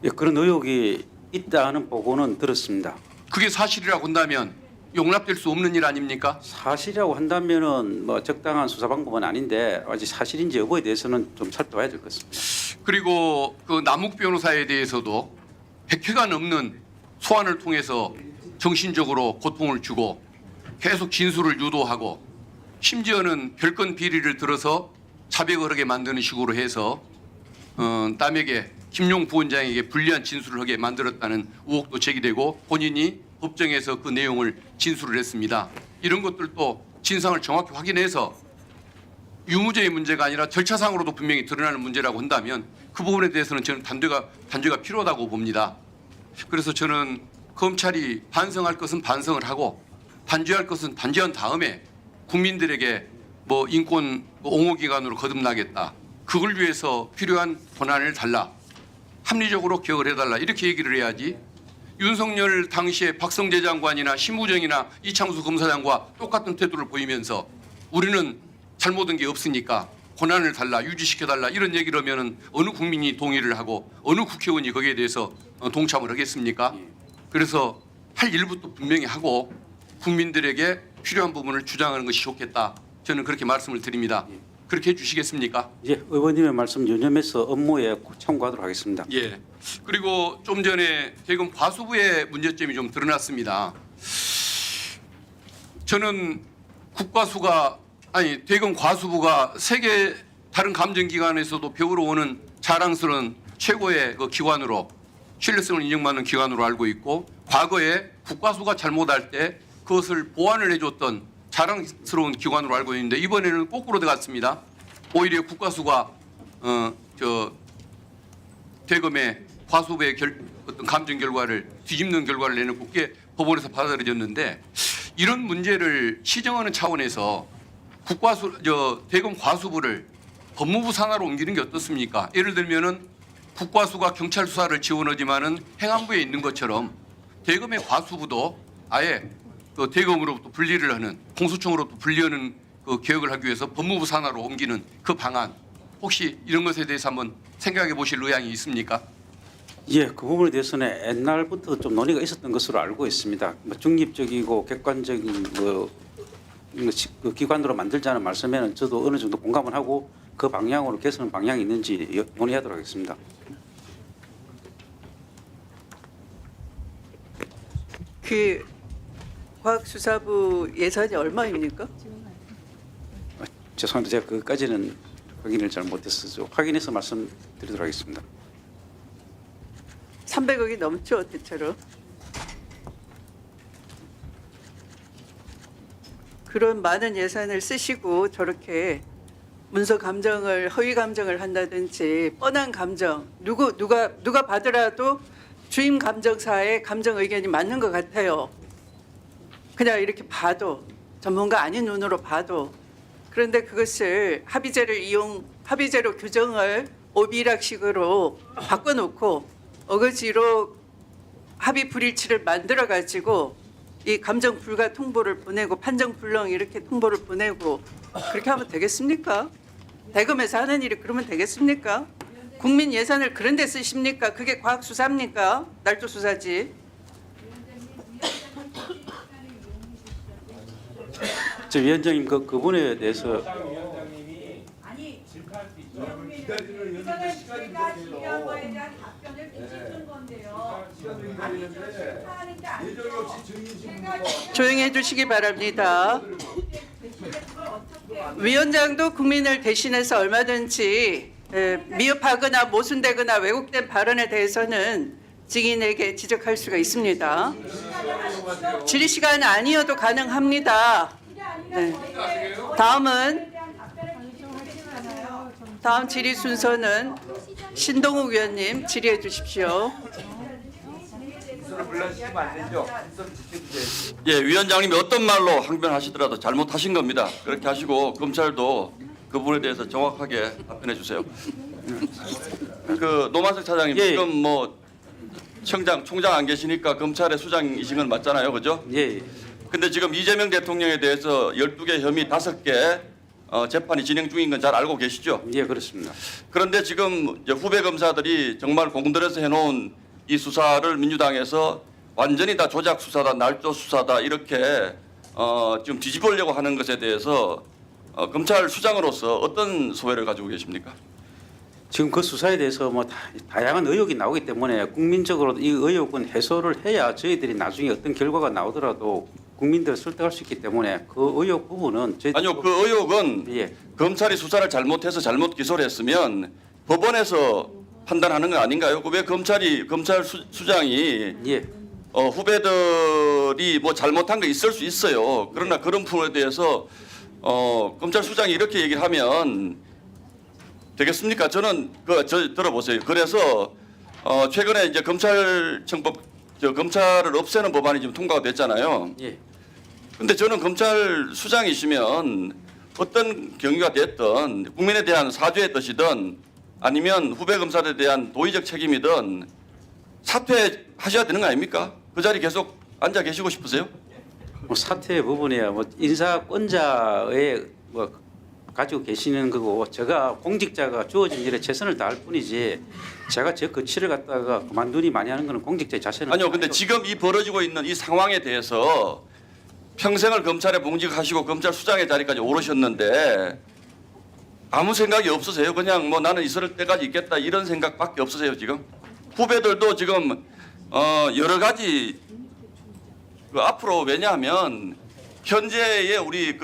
예, 그런 의혹이 있다는 보고는 들었습니다. 그게 사실이라고 한다면 용납될 수 없는 일 아닙니까? 사실이라고 한다면은 뭐 적당한 수사 방법은 아닌데 아직 사실인지 여부에 대해서는 좀 살펴봐야 될 것 같습니다. 그리고 그 남욱 변호사에 대해서도 100회가 넘는 소환을 통해서 정신적으로 고통을 주고 계속 진술을 유도하고 심지어는 별건 비리를 들어서 자백을 하게 만드는 식으로 해서 남에게 김용 부원장에게 불리한 진술을 하게 만들었다는 의혹도 제기되고 본인이 법정에서 그 내용을 진술을 했습니다. 이런 것들도 진상을 정확히 확인해서 유무죄의 문제가 아니라 절차상으로도 분명히 드러나는 문제라고 한다면 그 부분에 대해서는 저는 단죄가 필요하다고 봅니다. 그래서 저는 검찰이 반성할 것은 반성을 하고 단죄할 것은 단죄한 다음에 국민들에게 뭐 인권 옹호기관으로 거듭나겠다. 그걸 위해서 필요한 권한을 달라. 합리적으로 개혁을 해달라. 이렇게 얘기를 해야지. 윤석열 당시에 박성재 장관이나 심우정이나 이창수 검사장과 똑같은 태도를 보이면서 우리는 잘못한 게 없으니까 권한을 달라, 유지시켜달라 이런 얘기를 하면은 어느 국민이 동의를 하고 어느 국회의원이 거기에 대해서 동참을 하겠습니까? 그래서 할 일부터 분명히 하고 국민들에게 필요한 부분을 주장하는 것이 좋겠다. 저는 그렇게 말씀을 드립니다. 그렇게 해주시겠습니까? 예, 의원님의 말씀 유념해서 업무에 참고하도록 하겠습니다. 예. 그리고 좀 전에 대검 과수부의 문제점이 좀 드러났습니다. 저는 대검 과수부가 세계 다른 감정기관에서도 배우러 오는 자랑스러운 최고의 그 기관으로 신뢰성을 인정받는 기관으로 알고 있고 과거에 국과수가 잘못할 때 그것을 보완을 해줬던 자랑스러운 기관으로 알고 있는데 이번에는 거꾸로 돼갔습니다. 오히려 국과수가 대검의 과수부의 어떤 감정 결과를 뒤집는 결과를 내놓고 그게 법원에서 받아들여졌는데 이런 문제를 시정하는 차원에서 대검 과수부를 법무부 산하로 옮기는 게 어떻습니까? 예를 들면은 국과수가 경찰 수사를 지원하지만은 행안부에 있는 것처럼 대검의 과수부도 아예 그 대검으로부터 분리를 하는 공수처으로부터 분리하는 그 개혁을 하기 위해서 법무부 산하로 옮기는 그 방안 혹시 이런 것에 대해서 한번 생각해 보실 의향이 있습니까? 예, 그 부분에 대해서는 옛날부터 좀 논의가 있었던 것으로 알고 있습니다. 뭐 중립적이고 객관적인 그 기관으로 만들자는 말씀에는 저도 어느 정도 공감을 하고 그 방향으로 개선 방향이 있는지 논의하도록 하겠습니다. 그 과학수사부 예산이 얼마입니까? 죄송합니다. 제가 그까지는 확인을 잘 못했어서 확인해서 말씀드리도록 하겠습니다. 300억이 넘죠, 대체로. 그런 많은 예산을 쓰시고 저렇게 문서 감정을 허위 감정을 한다든지 뻔한 감정 누가 받으라도 주임 감정사의 감정 의견이 맞는 것 같아요. 그냥 이렇게 봐도 전문가 아닌 눈으로 봐도. 그런데 그것을 합의제로 규정을 오비락식으로 바꿔놓고 어거지로 합의 불일치를 만들어 가지고 이 감정 불가 통보를 보내고 판정 불능 이렇게 통보를 보내고 그렇게 하면 되겠습니까? 대검에서 하는 일이 그러면 되겠습니까? 국민 예산을 그런 데 쓰십니까? 그게 과학 수사입니까? 날조 수사지. 저 위원장님 그 부분에 대해서 조용히 해주시기 바랍니다. 위원장도 국민을 대신해서 얼마든지 미흡하거나 모순되거나 왜곡된 발언에 대해서는 증인에게 지적할 수가 있습니다. 질의 시간 아니어도 가능합니다. 네. 다음 질의 순서는 신동욱 위원님 질의해 주십시오. 예, 위원장님이 어떤 말로 항변하시더라도 잘못하신 겁니다. 그렇게 하시고 검찰도 그 부분에 대해서 정확하게 답변해 주세요. 그 노만석 차장님 예. 지금 뭐 총장 안 계시니까 검찰의 수장이신 건 맞잖아요, 그죠? 예. 근데 지금 이재명 대통령에 대해서 12개 혐의 5개 재판이 진행 중인 건 잘 알고 계시죠? 예, 그렇습니다. 그런데 지금 이제 후배 검사들이 정말 공들여서 해놓은 이 수사를 민주당에서 완전히 다 조작 수사다, 날조 수사다 이렇게 지금 뒤집으려고 하는 것에 대해서 검찰 수장으로서 어떤 소회를 가지고 계십니까? 지금 그 수사에 대해서 뭐 다양한 의혹이 나오기 때문에 국민적으로 이 의혹은 해소를 해야 저희들이 나중에 어떤 결과가 나오더라도 국민들을 설득할 수 있기 때문에 그 의혹 부분은 저희들이 아니요, 그 의혹은 예. 검찰이 수사를 잘못해서 잘못 기소를 했으면 법원에서 판단하는 거 아닌가요? 왜 검찰 수장이 예. 후배들이 뭐 잘못한 거 있을 수 있어요. 그러나 그런 부분에 대해서 검찰 수장이 이렇게 얘기를 하면 되겠습니까? 저는 들어보세요. 그래서 최근에 이제 검찰을 없애는 법안이 지금 통과가 됐잖아요. 예. 근데 저는 검찰 수장이시면 어떤 경위가 됐든 국민에 대한 사죄의 뜻이든 아니면 후배 검사들에 대한 도의적 책임이든 사퇴하셔야 되는 거 아닙니까? 그 자리 계속 앉아 계시고 싶으세요? 뭐 사퇴 부분이야 뭐 인사권자의 뭐 가지고 계시는 거고 제가 공직자가 주어진 일에 최선을 다할 뿐이지 제가 제 거취를 갖다가 그만두니 많이 하는 거는 공직자의 자세는 아니요. 근데 지금 이 벌어지고 있는 이 상황에 대해서 평생을 검찰에 봉직하시고 검찰 수장의 자리까지 오르셨는데 아무 생각이 없으세요? 그냥 뭐 나는 있을 때까지 있겠다 이런 생각밖에 없으세요 지금? 후배들도 지금 여러 가지 앞으로 왜냐하면 현재의 우리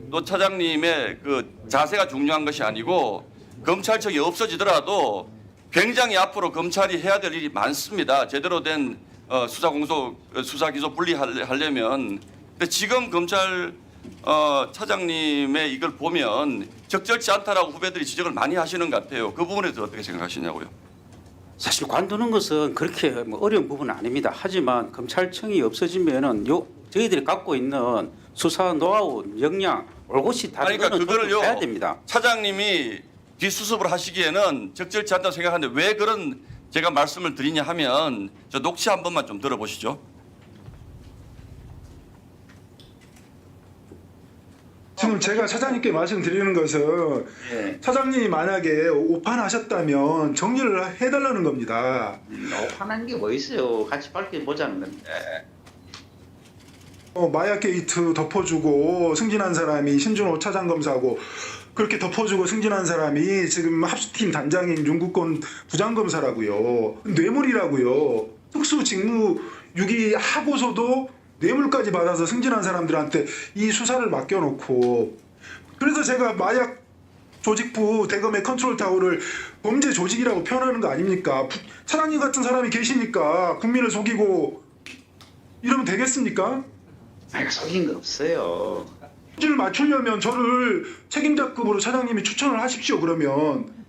노 차장님의 자세가 중요한 것이 아니고 검찰청이 없어지더라도 굉장히 앞으로 검찰이 해야 될 일이 많습니다. 제대로 된 수사 기소 분리하려면. 근데 지금 검찰 차장님의 이걸 보면 적절치 않다라고 후배들이 지적을 많이 하시는 것 같아요. 그 부분에 대해서 어떻게 생각하시냐고요? 사실 관두는 것은 그렇게 뭐 어려운 부분은 아닙니다. 하지만 검찰청이 없어지면은 저희들이 갖고 있는 수사 노하우, 역량, 올곧이 다른 그러니까 거는 그거를요. 해야 됩니다. 차장님이 뒷수습을 하시기에는 적절치 않다고 생각하는데 왜 그런 제가 말씀을 드리냐 하면 저 녹취 한 번만 좀 들어보시죠. 지금 제가 차장님께 말씀드리는 것은 예. 차장님이 만약에 오판하셨다면 정리를 해달라는 겁니다. 화난 게 뭐 있어요? 같이 밝혀보자는 건데. 마약 게이트 덮어주고 승진한 사람이 신준호 차장검사고 그렇게 덮어주고 승진한 사람이 지금 합수팀 단장인 윤국권 부장검사라고요. 뇌물이라고요. 특수 직무 유기하고서도 뇌물까지 받아서 승진한 사람들한테 이 수사를 맡겨놓고 그래서 제가 마약 조직부 대검의 컨트롤 타워를 범죄 조직이라고 표현하는 거 아닙니까? 차장님 같은 사람이 계시니까 국민을 속이고 이러면 되겠습니까? 아니, 속인 거 없어요. 수준을 맞추려면 저를 책임자급으로 차장님이 추천을 하십시오. 그러면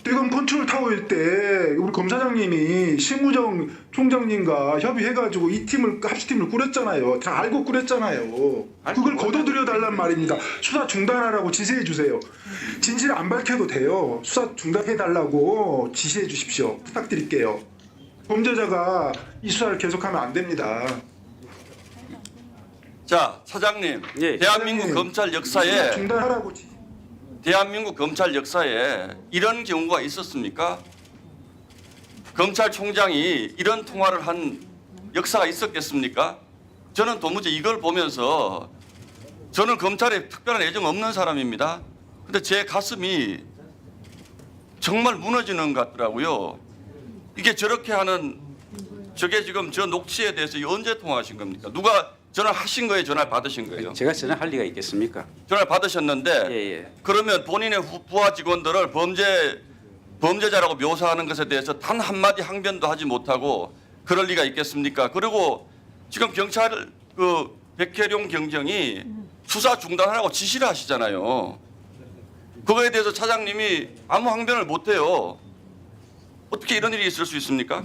대검 컨트롤 타워일 때 우리 검사장님이 심우정 총장님과 협의해가지고 이 팀을 합수팀을 꾸렸잖아요. 다 알고 꾸렸잖아요. 그걸 거둬들여 달란 말입니다. 수사 중단하라고 지시해 주세요. 진실 안 밝혀도 돼요. 수사 중단해 달라고 지시해 주십시오. 부탁드릴게요. 범죄자가 이 수사를 계속하면 안 됩니다. 자, 차장님, 예. 대한민국 차장님, 검찰 수사 역사에 중단하라고 대한민국 검찰 역사에 이런 경우가 있었습니까? 검찰총장이 이런 통화를 한 역사가 있었겠습니까? 저는 도무지 이걸 보면서 저는 검찰에 특별한 애정 없는 사람입니다. 근데 제 가슴이 정말 무너지는 것 같더라고요. 이게 저렇게 하는 저게 지금 저 녹취에 대해서 언제 통화하신 겁니까? 누가 전화하신 거예요? 전화를 받으신 거예요? 제가 전화할 리가 있겠습니까? 전화를 받으셨는데 예. 그러면 본인의 부하 직원들을 범죄자라고 묘사하는 것에 대해서 단 한마디 항변도 하지 못하고 그럴 리가 있겠습니까? 그리고 지금 경찰 그 백혜룡 경정이 수사 중단하라고 지시를 하시잖아요. 그거에 대해서 차장님이 아무 항변을 못해요. 어떻게 이런 일이 있을 수 있습니까?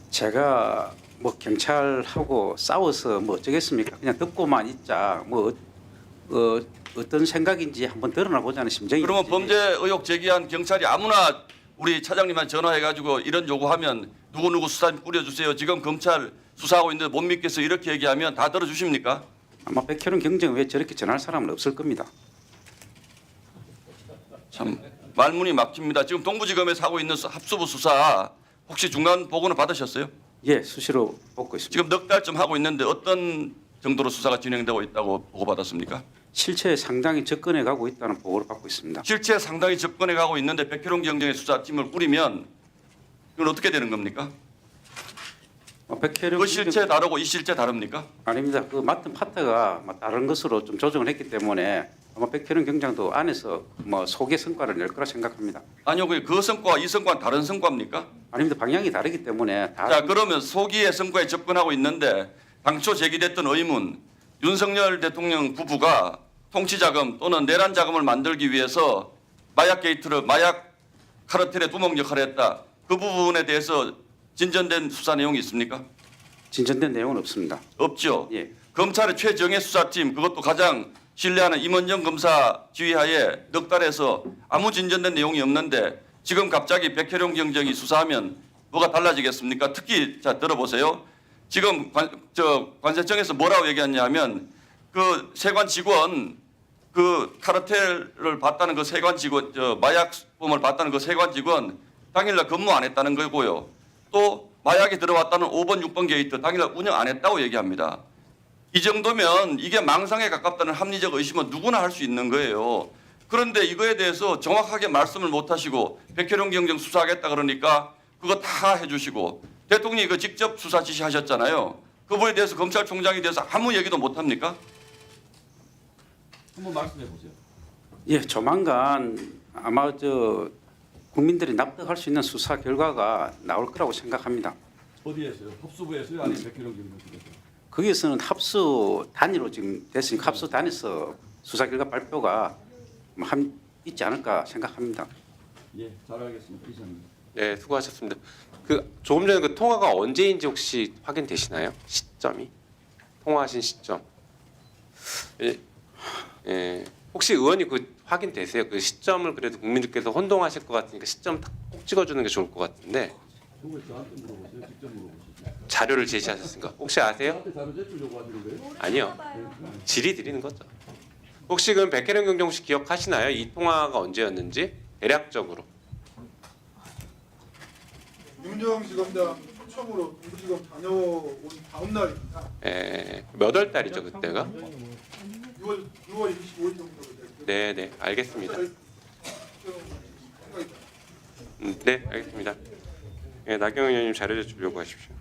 제가 뭐 경찰하고 싸워서 뭐 어쩌겠습니까? 그냥 듣고만 있자. 뭐 어떤 생각인지 한번 드러나 보자는 심정이. 그러면 범죄 의혹 제기한 경찰이 아무나 우리 차장님한테 전화해가지고 이런 요구하면 누구누구 수사팀 꾸려주세요. 지금 검찰 수사하고 있는데 못 믿겠어 이렇게 얘기하면 다 들어주십니까? 아마 백혈은 경정 왜 저렇게 전할 사람은 없을 겁니다. 참 말문이 막힙니다. 지금 동부지검에서 하고 있는 합수부 수사 혹시 중간 보고는 받으셨어요? 예, 수시로 보고 있습니다. 지금 넉 달쯤 하고 있는데 어떤 정도로 수사가 진행되고 있다고 보고받았습니까? 실체 상당히 접근해 가고 있다는 보고를 받고 있습니다. 실제 상당히 접근해 가고 있는데 백혜룡 경정의 수사팀을 꾸리면 이건 어떻게 되는 겁니까? 백혈은 그 실체 다르고 이 실체 다릅니까? 아닙니다. 그 맡은 파트가 다른 것으로 좀 조정을 했기 때문에 아마 백혈은 경장도 안에서 뭐 소개 성과를 낼 거라 생각합니다. 아니요, 그 성과와 이 성과는 다른 성과입니까? 아닙니다. 방향이 다르기 때문에 다. 자, 그러면 소기의 성과에 접근하고 있는데 당초 제기됐던 의문, 윤석열 대통령 부부가 통치자금 또는 내란 자금을 만들기 위해서 마약 게이트를 마약 카르텔의 두목 역할을 했다. 그 부분에 대해서 진전된 수사 내용이 있습니까? 진전된 내용은 없습니다. 없죠. 예. 검찰의 최정예 수사팀 그것도 가장 신뢰하는 임원정 검사 지휘하에 넉 달에서 아무 진전된 내용이 없는데 지금 갑자기 백혜룡 경정이 수사하면 뭐가 달라지겠습니까? 특히 자 들어보세요. 지금 관세청에서 뭐라고 얘기했냐면 그 세관 직원 그 카르텔을 봤다는 그 세관 직원 마약범을 봤다는 그 세관 직원 당일날 근무 안 했다는 거고요. 또 마약이 들어왔다는 5번 6번 게이트 당일날 운영 안 했다고 얘기합니다. 이 정도면 이게 망상에 가깝다는 합리적 의심은 누구나 할 수 있는 거예요. 그런데 이거에 대해서 정확하게 말씀을 못 하시고 백혜룡 경정 수사하겠다 그러니까 그거 다 해주시고 대통령이 그 직접 수사 지시하셨잖아요. 그거에 대해서 검찰총장에 대해서 아무 얘기도 못 합니까? 한번 말씀해 보세요. 예, 조만간 아마 국민들이 납득할 수 있는 수사 결과가 나올 거라고 생각합니다. 어디에서요? 합수부에서요? 아니면 백혜룡 경정실에서요? 거기에서는 합수 단위로 지금 됐으니까 합수 단위에서 수사 결과 발표가 있지 않을까 생각합니다. 예, 잘 알겠습니다. 이사님. 네, 수고하셨습니다. 그 조금 전에 그 통화가 언제인지 혹시 확인되시나요? 시점이 통화하신 시점. 예, 혹시 의원이 그 확인되세요? 그 시점을 그래도 국민들께서 혼동하실 것 같으니까 시점 꼭 찍어주는 게 좋을 것 같은데. 그걸 저한테 물어보세요. 직접 물어보시죠. 자료를 제시하셨으니까 혹시 아세요? 저한테 자료 제출려고 하시는 거예요? 아니요. 질의 드리는 거죠. 혹시 그럼 백혜룡 경정 씨 기억하시나요? 이 통화가 언제였는지 대략적으로. 윤정 지검장 처음으로 동부지검 다녀온 다음 날입니다. 몇 월 달이죠 그때가? 6월 25일 정도 됐고요. 네, 알겠습니다. 네, 알겠습니다. 네, 나경원 의원님 자료 제출 요구하십시오.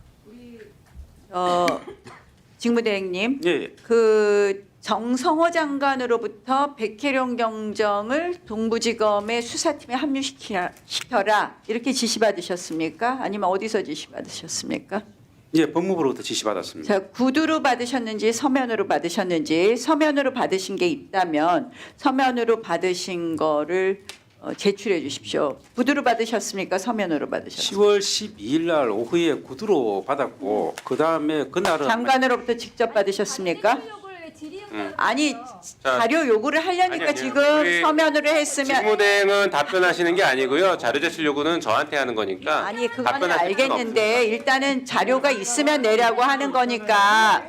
직무대행님, 예. 그 정성호 장관으로부터 백혜령 경정을 동부지검의 수사팀에 합류시켜라 이렇게 지시받으셨습니까? 아니면 어디서 지시받으셨습니까? 예, 법무부로부터 지시받았습니다. 자, 구두로 받으셨는지 서면으로 받으셨는지 서면으로 받으신 게 있다면 서면으로 받으신 거를 제출해 주십시오. 구두로 받으셨습니까? 서면으로 받으셨습니까? 10월 12일 날 오후에 구두로 받았고 그다음에 그날은 장관으로부터 직접 받으셨습니까? 아니 자, 자료 요구를 하려니까 아니요. 지금 우리 서면으로 했으면 직무대행은 답변하시는 게 아니고요. 자료 제출 요구는 저한테 하는 거니까. 아니 그건 답변하실 필요는 알겠는데 일단은 자료가 있으면 내라고 하는 거니까.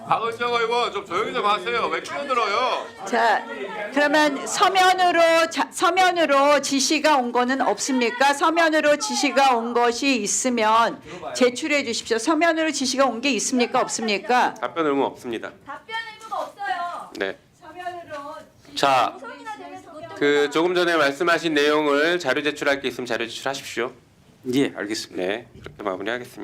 박은정 의원 좀 조용히 좀 하세요. 왜 끼어들어요? 자 그러면 서면으로 지시가 온 거는 없습니까? 서면으로 지시가 온 것이 있으면 제출해 주십시오. 서면으로 지시가 온 게 있습니까? 없습니까? 답변 의무 없습니다. 답변 의무가 없어요. 네. 서면으로 자, 소리나 되면서 그것도 그 조금 전에 말씀하신 내용을 자료 제출할 게 있으면 자료 제출하십시오. 예, 알겠습니다. 네, 그렇게 마무리하겠습니다.